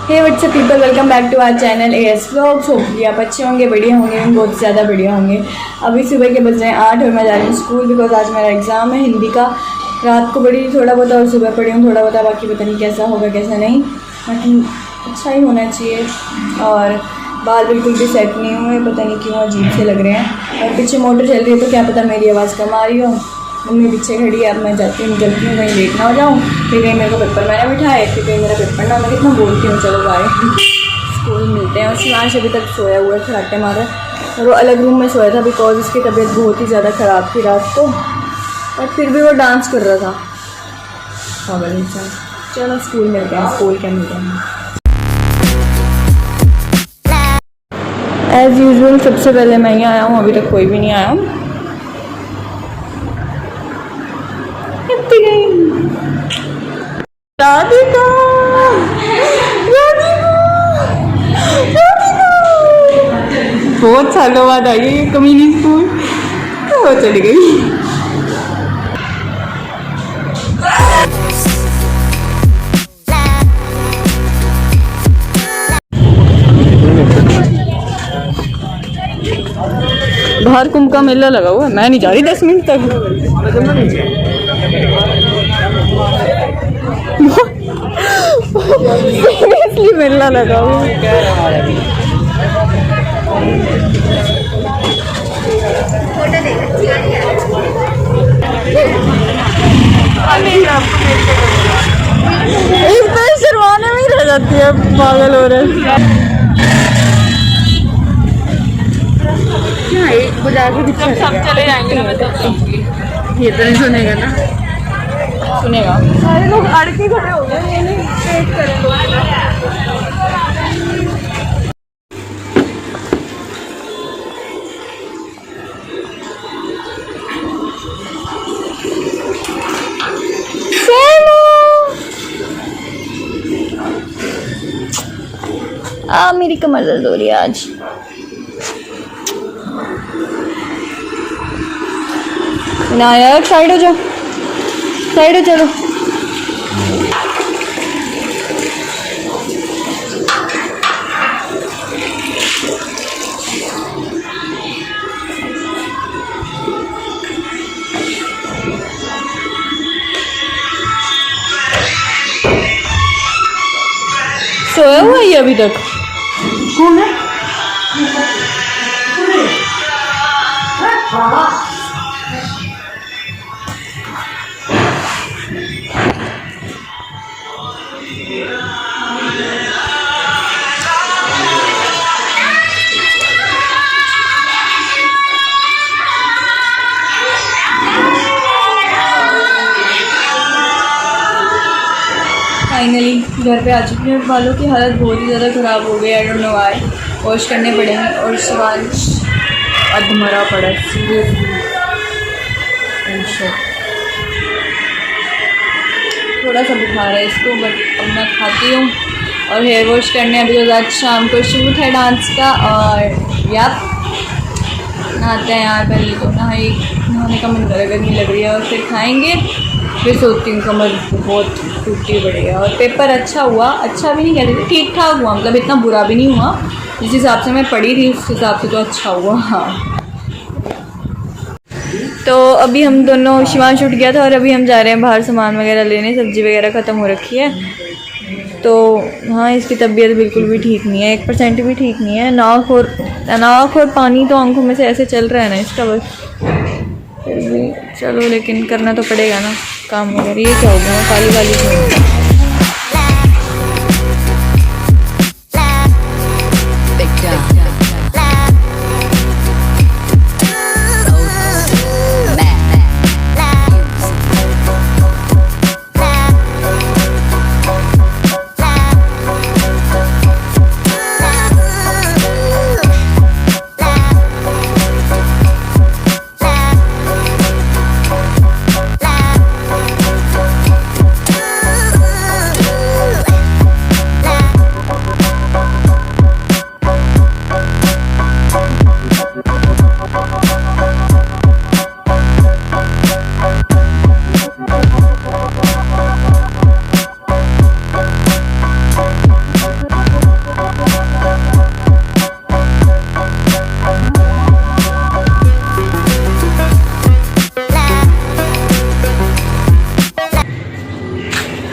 Hey what's up people, welcome back to our channel AS vlogs. Hopefully आप अच्छे होंगे, बढ़िया होंगे, बहुत ज़्यादा बढ़िया होंगे। अभी सुबह के बज रहे हैं 8 और मैं जा रही हूँ स्कूल, बिकॉज आज मेरा एग्ज़ाम है हिंदी का। रात को पढ़ी थोड़ा बहुत और सुबह पढ़ी हूँ थोड़ा बहुत, बाकी पता नहीं कैसा होगा कैसा नहीं, बाकी अच्छा ही होना चाहिए। और बाल बिल्कुल भी सेट नहीं हुए, पता नहीं क्यों अजीब से लग रहे हैं। और पीछे मोटर चल रही है तो क्या पता मेरी आवाज़ कम आ रही हो। मम्मी पीछे खड़ी है, अब मैं जाती हूँ, निकलती हूँ, कहीं लेट ना हो जाऊँ, फिर कहीं मेरे को पेपर मैंने बिठाए, फिर कहीं मेरा पेपर ना हो। मैं कितना बोलती हूँ, चलो बाय, स्कूल मिलते हैं। और शिवांश अभी तक सोया हुआ है, खराटे मारा है, और वो अलग रूम में सोया था बिकॉज उसकी तबीयत बहुत ही ज़्यादा ख़राब थी रात को, और फिर भी वो डांस कर रहा था। पागल इंसान। चलो स्कूल मिलते हैं, स्कूल क्या मिलते हैं। एज़ यूजुअल सबसे पहले मैं ही आया हूँ, अभी तक कोई भी नहीं आया। राधिका, बहुत सालों बाद आई है कमीनी स्कूल, वो चली गई। बाहर कुंभ का मेला लगा हुआ है, मैं नहीं जा रही 10 मिनट तक। सीरियसली मेला लगा हुआ है। एक तो शर्माने में ही रह जाती है, पागल हो रहे हैं। एक बजा के जब सब चले जाएंगे ना तो ये तो नहीं सुनेगा ना, सुनेगा। सारे लोग अड़ के खड़े हो गए, ये नहीं वेट करेंगे। मेरी कमर दर्द हो रही है आज। ना यार साइड हो जाओ, साइड हो चलो। सोया हुआ है अभी तक? कौन है? फाइनली घर पे आ चुकी हूँ। बालों की हालत बहुत ही ज़्यादा ख़राब हो गई, I don't know why. Wash करने पड़ेंगे। और शिवांश अधमरा पड़ा सीरियसली, थोड़ा सा बुखार है इसको, बट अब मैं खाती हूँ और हेयर वॉश करने। अभी तो आज शाम को शूट है डांस का, और यार नहाते हैं यार, पहले तो नहाने का मन करेगा, गर्मी लग रही है, और फिर खाएँगे, फिर सोचती हूँ, कमर बहुत टूटी पड़ी है। और पेपर अच्छा हुआ, अच्छा भी नहीं कह रही, ठीक ठाक हुआ, मतलब इतना बुरा भी नहीं हुआ, जिस हिसाब से मैं पढ़ी थी उस हिसाब से तो अच्छा हुआ। हाँ, तो अभी हम दोनों, शिवांश उठ गया था और अभी हम जा रहे हैं बाहर सामान वगैरह लेने, सब्ज़ी वगैरह ख़त्म हो रखी है। तो हाँ, इसकी तबीयत बिल्कुल भी ठीक नहीं है, 1% भी ठीक नहीं है। नाक और पानी तो आंखों में से ऐसे चल रहा है ना इसका, बस फिर भी चलो, लेकिन करना तो पड़ेगा ना काम वगैरह। ये क्या हो गया, काली काली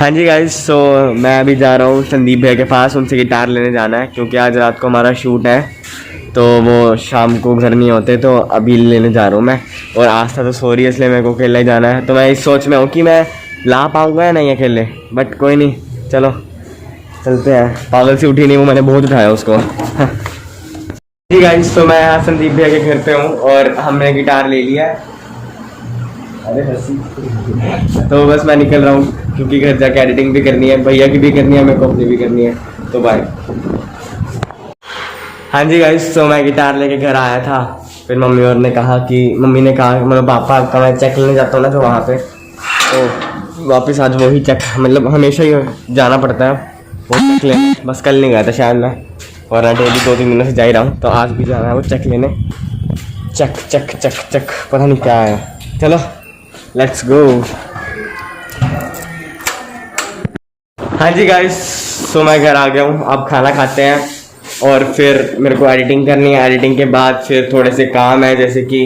हाँ जी गाइस, सो मैं अभी जा रहा हूँ संदीप भैया के पास, उनसे गिटार लेने जाना है क्योंकि आज रात को हमारा शूट है, तो वो शाम को घर नहीं होते, तो अभी लेने जा रहा हूँ मैं। और आस्था तो सो रही है इसलिए मेरे को अकेले ही जाना है, तो मैं इस सोच में हूँ कि मैं ला पाऊँगा या नहीं अकेले, बट कोई नहीं, चलो चलते हैं। पागल से उठी नहीं वो, मैंने बहुत उठाया उसको। जी गाइस, तो मैं यहाँ संदीप भैया के घर पे हूँ और हमने गिटार ले लिया है। अरे हंसी। तो बस मैं निकल रहा हूँ क्योंकि घर जाके एडिटिंग भी करनी है, भैया की भी करनी है, मेरे को अपनी भी करनी है, तो बाय। हाँ जी गाइस, तो मैं गिटार लेके घर आया था, फिर मम्मी ने कहा मतलब पापा का मैं चेक लेने जाता हूँ ना, तो वहाँ पे तो वापस आज वही चेक, मतलब हमेशा ही जाना पड़ता है वो चेक लेने। बस कल नहीं गया था शायद मैं, और डेली 2-3 दिनों से जा ही रहा हूँ, तो आज भी जाना है वो चेक लेने। चेक चेक चेक चेक पता नहीं क्या है, चलो लेट्स गो। हाँ जी गाइस, सो मैं घर आ गया हूँ, अब खाना खाते हैं और फिर मेरे को एडिटिंग करनी है। एडिटिंग के बाद फिर थोड़े से काम है, जैसे कि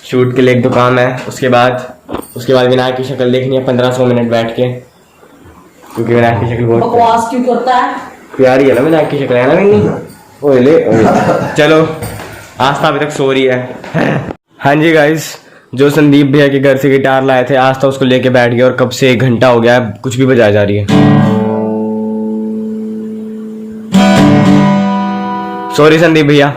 शूट के लिए 1-2 काम है, उसके बाद विनायक की शक्ल देखनी है 1500 मिनट बैठ के, क्योंकि विनायक की शक्ल बहुत बकवास क्यों करता है? प्यारी है ना विनायक की शक्ल, है ना विन्नी? ओले चलो, आस्था अभी तक सो रही है। हाँ जी गाइस, जो संदीप भैया के घर से गिटार लाए थे, आस्था उसको लेके बैठ गया और कब से 1 घंटा हो गया है, कुछ भी बजाया जा रही है। सॉरी संदीप भैया।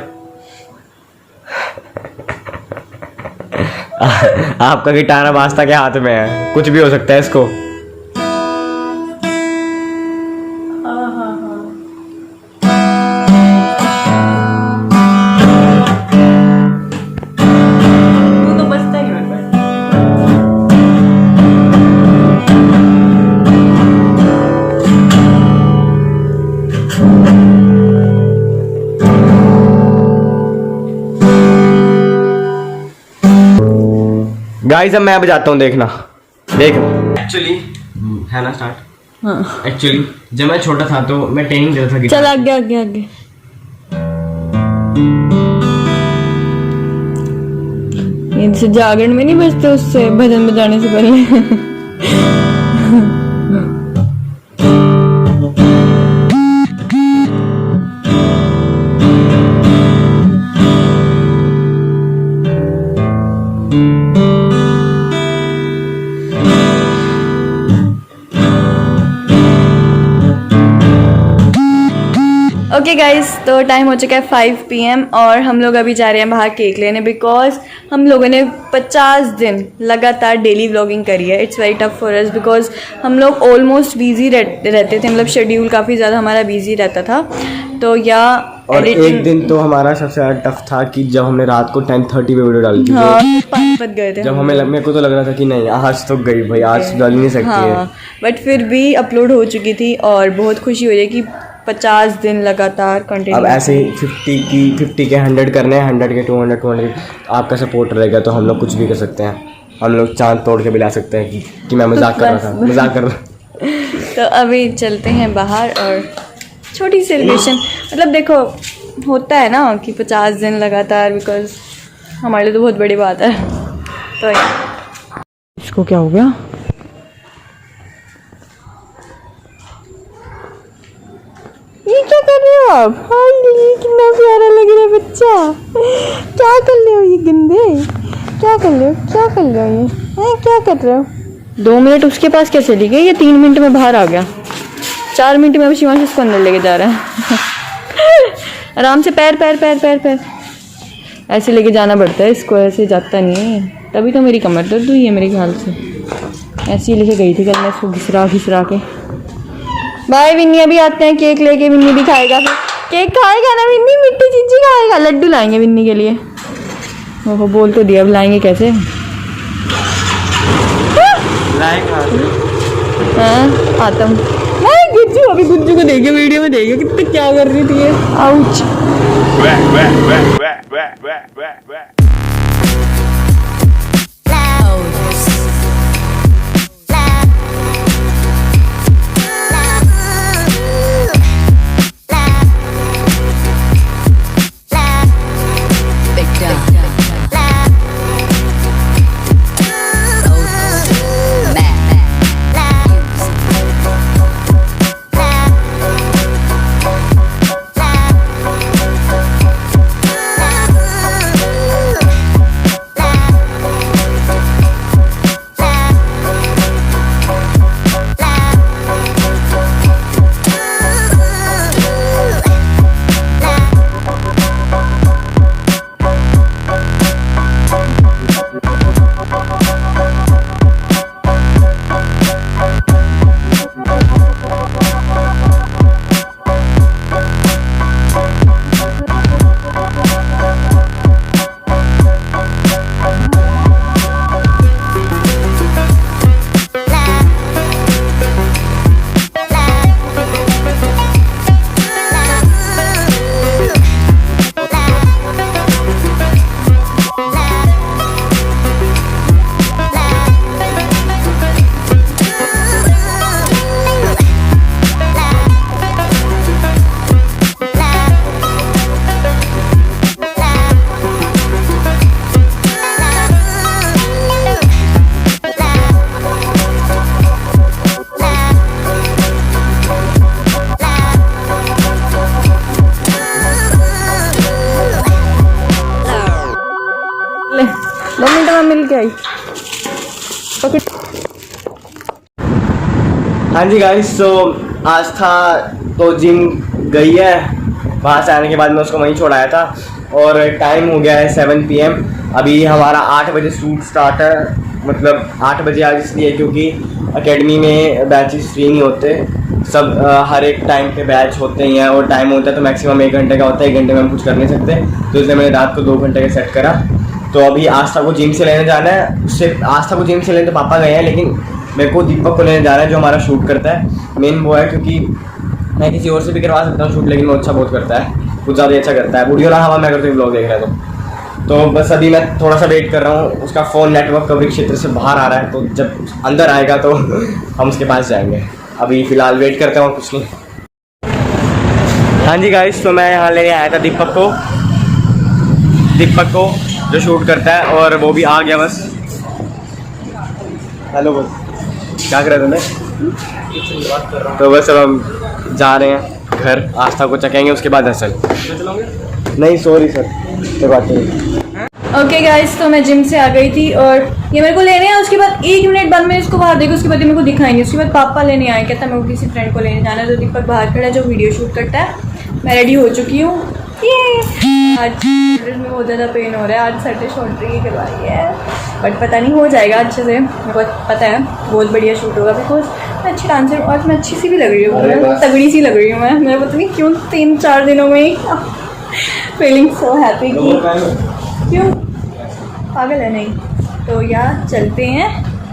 आपका गिटार अब आस्था के हाथ में है, कुछ भी हो सकता है इसको। तू तो बचता ही मेरे पर। गाइस अब मैं बजाता हूँ, देखना देख। एक्चुअली है ना स्टार्ट। हाँ। एक्चुअली जब मैं छोटा था तो मैं ट्रेनिंग देता था गिटार। चल आगे आगे आगे। ये जैसे जागरण में नहीं बजते, उससे भजन बजाने से पहले। ओके गाइस, तो टाइम हो चुका है 5 PM और हम लोग अभी जा रहे हैं बाहर केक लेने, बिकॉज हम लोगों ने 50 दिन लगातार डेली व्लॉगिंग करी है। It's very tough for us because हम लोग ऑलमोस्ट बिजी रहते थे, मतलब शेड्यूल काफ़ी ज़्यादा हमारा बिजी रहता था। तो या और एक दिन तो हमारा सबसे ज़्यादा टफ था कि जब हमने रात को 10:30 पे वीडियो डाली थी। हाँ, 5 बज गए थे। जब मेरे को तो लग रहा था कि नहीं आज तो गई भाई, आज डाल नहीं सकती है। हाँ, बट फिर भी अपलोड हो चुकी थी और बहुत खुशी हो रही है कि 50 दिन लगातार कंटिन्यू। अब ऐसे 50 के 100 करने हैं, 100 के 200 आपका सपोर्ट रहेगा तो हम लोग कुछ भी कर सकते हैं। हम लोग चांद तोड़ के भी ला सकते हैं कि मैं मजाक कर रहा था, मजाक कर रहा। तो अभी चलते हैं बाहर और छोटी सेलिब्रेशन, मतलब देखो होता है ना कि 50 दिन लगातार, बिकॉज हमारे लिए तो बहुत बड़ी बात है। तो इसको क्या हो गया? ये क्या कर रहे हो आप? हाय, कितना प्यारा लग रहा है बच्चा। क्या कर रहे हो ये गंदे? क्या कर रहे हो? क्या कर रहे हो ये? क्या कर रहे हो? 2 मिनट उसके पास क्या चली गई? ये 3 मिनट में बाहर आ गया, 4 मिनट में अब शिवांश इसको अंदर लेके जा रहा है। आराम से पैर पैर पैर पैर पैर ऐसे लेके जाना पड़ता है इसको, ऐसे जाता नहीं है। तभी तो मेरी कमर दर्द हुई है मेरे ख्याल से। ऐसे ही लेके गई थी कल मैं इसको घिसरा के। बाय विन्नी, अभी आते हैं केक लेके। विन्नी भी खाएगा, फिर केक खाएगा ना विन्नी, मिट्टी चीज़ी खाएगा। लड्डू लाएंगे विन्नी के लिए। वो बोल तो दिया, अब लाएंगे कैसे? हाँ आता हूँ। गुज्जू, अभी गुज्जू को देखिए, वीडियो में देखिए कितना क्या कर रही थी ये। आउच। हाँ जी गाइस, तो आज था तो जिम गई है, वहाँ से आने के बाद मैं उसको वहीं छोड़ाया था और टाइम हो गया है 7 PM। अभी हमारा 8 बजे शूट स्टार्ट है, मतलब 8 बजे आज इसलिए क्योंकि एकेडमी में बैचेस फ्री नहीं होते, सब हर एक टाइम पे बैच होते ही हैं और टाइम होता है तो मैक्सिमम 1 घंटे का होता है, 1 घंटे में हम कुछ कर नहीं सकते, तो इसलिए मैंने रात को 2 घंटे का सेट करा। तो अभी आस्था को जिम से लेने जाना है, उससे आस्था को जिम से लेने तो पापा गए हैं, लेकिन मेरे को दीपक को लेने जाना है जो हमारा शूट करता है। मेन वो है क्योंकि मैं किसी और से भी करवा सकता हूँ शूट, लेकिन वो अच्छा बहुत करता है, कुछ ज़्यादा अच्छा करता है। वीडियो रहा हवा मैं अगर तुम ब्लॉग देख रहे हो तो बस अभी मैं थोड़ा सा वेट कर रहा हूँ, उसका फ़ोन नेटवर्क कवरेज क्षेत्र से बाहर आ रहा है, तो जब अंदर आएगा तो हम उसके पास जाएंगे। अभी फ़िलहाल वेट करते हैं और कुछ नहीं। हाँ जी गाइस, तो मैं यहाँ लेने आया था दीपक को जो शूट करता है, और वो भी आ गया बस। हेलो बस, क्या कर रहे थे? तो बस अब हम जा रहे हैं घर, आस्था को चखेंगे उसके बाद हसल। नहीं सॉरी सर, कोई बात नहीं। ओके गाइस, तो मैं जिम से आ गई थी और ये मेरे को लेने आए, उसके बाद 1 मिनट बाद मैं इसको बाहर देखा, उसके बाद ये मेरे को दिखाएंगे, उसके बाद पापा लेने आए, कहता मेरे को किसी फ्रेंड को लेने जाना है, तो दीपक बाहर खड़ा है जो वीडियो शूट करता है। मैं रेडी हो चुकी हूँ। आज शोल्डर में बहुत ज़्यादा पेन हो रहा है, आज सैटरडे शोल्डर की करवाई है, बट पता नहीं हो जाएगा अच्छे से, मेरे को पता है बहुत बढ़िया शूट होगा, बिकॉज मैं अच्छी डांसर हूँ और मैं अच्छी सी भी लग रही हूँ, मैं तगड़ी सी लग रही हूँ। मैं पता नहीं क्यों 3-4 दिनों में ही फीलिंग सो हैप्पी कि क्यों पागल है नहीं। तो यार चलते हैं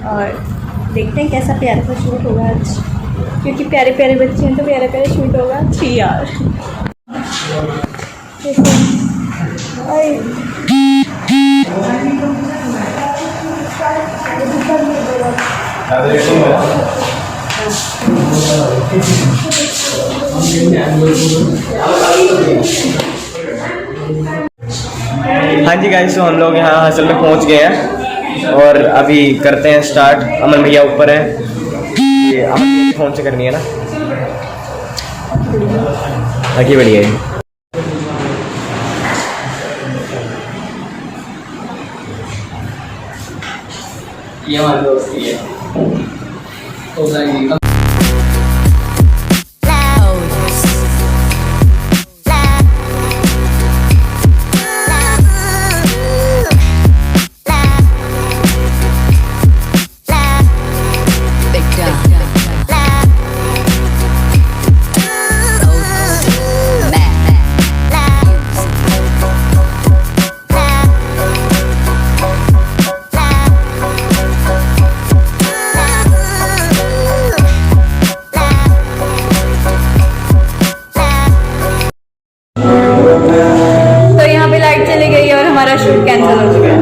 और देखते हैं कैसा प्यारा सा शूट होगा आज, क्योंकि प्यारे प्यारे बच्चे हैं तो प्यारा प्यारा शूट होगा। छी यार हाँ जी गाइस, तो हम लोग यहाँ हसल में पहुँच गए हैं और अभी करते हैं स्टार्ट। अमन भैया ऊपर है, ये अमन फ़ोन से करनी है ना, बाकी बढ़िया है। ये हमारे दोस्त ही है। हमारा शूट कैंसिल हो चुका है।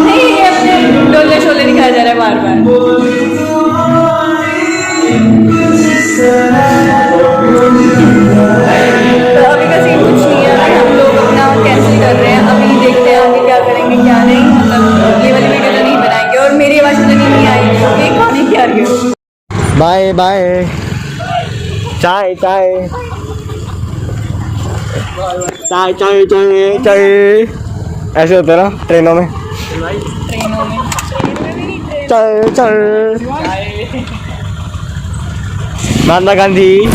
नहीं, ये अपने डोले शोले दिखाया जा रहा है बार बार। तो अभी का सीन कुछ नहीं है, अभी हम लोग अपना कैंसिल कर रहे हैं। अभी देखते हैं आगे क्या करेंगे क्या नहीं, मतलब ये वाली वीडियो तो नहीं बनाएंगे और मेरी आवाज़ तो नहीं आएगी क्योंकि खाने की आ रही है। बाय बाय, चाय चाय चाय चाय चाय चाय, ऐसे होता है ना ट्रेनों में चाय चाय। महात्मा गांधी।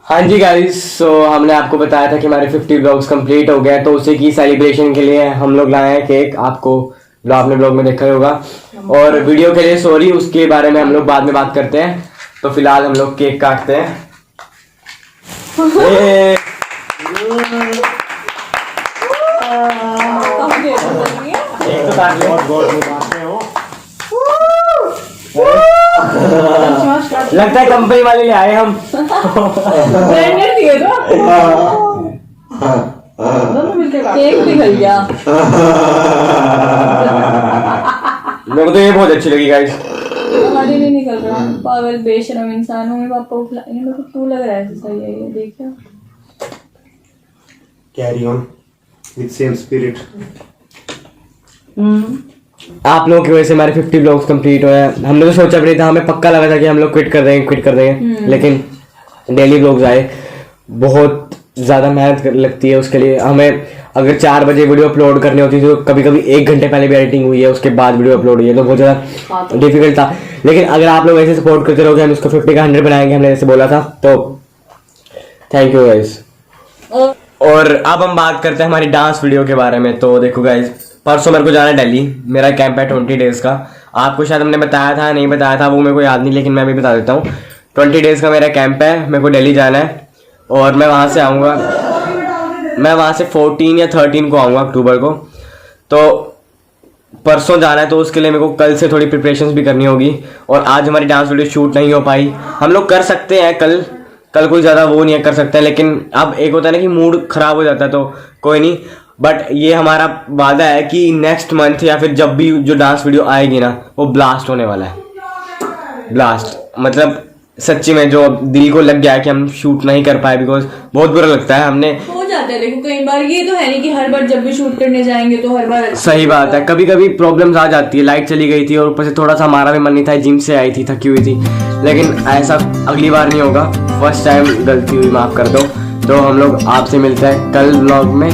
हाँ जी गाइस, सो हमने आपको बताया था कि हमारे 50 ब्लॉग्स कंप्लीट हो गए, तो उसी की सेलिब्रेशन के लिए हम लोग लाए हैं केक। आपने ब्लॉग में देखा ही होगा, और वीडियो के लिए सॉरी, उसके बारे में हम लोग बाद में बात करते हैं। तो फिलहाल हम लोग केक काटते हैं। एक तो काट ले। लगता है कंपनी वाले ले आए हम। ब्रांडेड दिए तो दोनों मिलके केक निकल गया। मेरे को तो ये बहुत अच्छी लगी गाइस। हमारी नहीं निकल रहा, पागल बेशरम इंसान हूँ मैं। पापा को खिलाएंगे, मेरे को क्यों लग रहा है ऐसा सही है ये, देखिए। Carry on with same spirit. आप लोगों की वजह से हमारे 50 ब्लॉग्स कंप्लीट हुए हैं। हमने तो सोचा भी नहीं था, हमें पक्का लगा था कि हम लोग क्विट कर देंगे, लेकिन डेली ब्लॉग्स आए। बहुत ज़्यादा मेहनत लगती है उसके लिए हमें। अगर 4 बजे वीडियो अपलोड करनी होती थी तो कभी कभी 1 घंटे पहले भी एडिटिंग हुई है, उसके बाद वीडियो अपलोड हुई है, तो बहुत ज़्यादा डिफिकल्ट था। लेकिन अगर आप लोग ऐसे सपोर्ट करते रहोगे, हम इसको 50 का 100 बनाएंगे, हमने जैसे बोला था। तो थैंक यू गाइस। और अब हम बात करते हैं हमारी डांस वीडियो के बारे में। तो देखो गाइस, परसों मेरे को जाना है दिल्ली, मेरा कैंप है 20 डेज़ का। आपको शायद हमने बताया था, नहीं बताया था वो मेरे को याद नहीं, लेकिन मैं भी बता देता हूँ। 20 डेज़ का मेरा कैंप है, मेरे को दिल्ली जाना है और मैं वहाँ से आऊँगा। मैं वहाँ से 14 या 13 को आऊँगा अक्टूबर को। तो परसों जाना है, तो उसके लिए मेरे को कल से थोड़ी प्रिपरेशंस भी करनी होगी। और आज हमारी डांस वीडियो शूट नहीं हो पाई। हम लोग कर सकते हैं कल कोई ज़्यादा वो नहीं कर सकते, लेकिन अब एक होता है ना कि मूड ख़राब हो जाता है, तो कोई नहीं। बट ये हमारा वादा है कि नेक्स्ट मंथ या फिर जब भी जो डांस वीडियो आएगी ना, वो ब्लास्ट होने वाला है। ब्लास्ट मतलब सच्ची में जो दिल को लग गया है कि हम शूट नहीं कर पाए, बिकॉज बहुत बुरा लगता है। हमने हो जाता है, देखो कई बार ये तो है नहीं कि हर बार जब भी शूट करने जाएंगे तो हर बार सही बात है, कभी कभी प्रॉब्लम्स आ जाती है। लाइट चली गई थी और ऊपर से थोड़ा सा हमारा भी मन नहीं था, जिम से आई थी, थकी हुई थी। लेकिन ऐसा अगली बार नहीं होगा, फर्स्ट टाइम गलती हुई, माफ़ कर दो। तो हम लोग आपसे मिलते हैं कल व्लॉग में,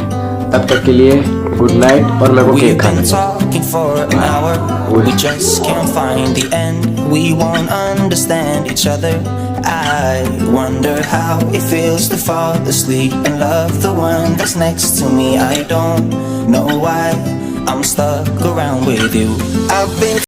तब तक के लिए गुड नाइट। और मेरे को केक खाना talking for an hour. We just can't find the end. We won't understand each other. I wonder how it feels to fall asleep and love the one that's next to me. I don't know why I'm stuck around with you. I've been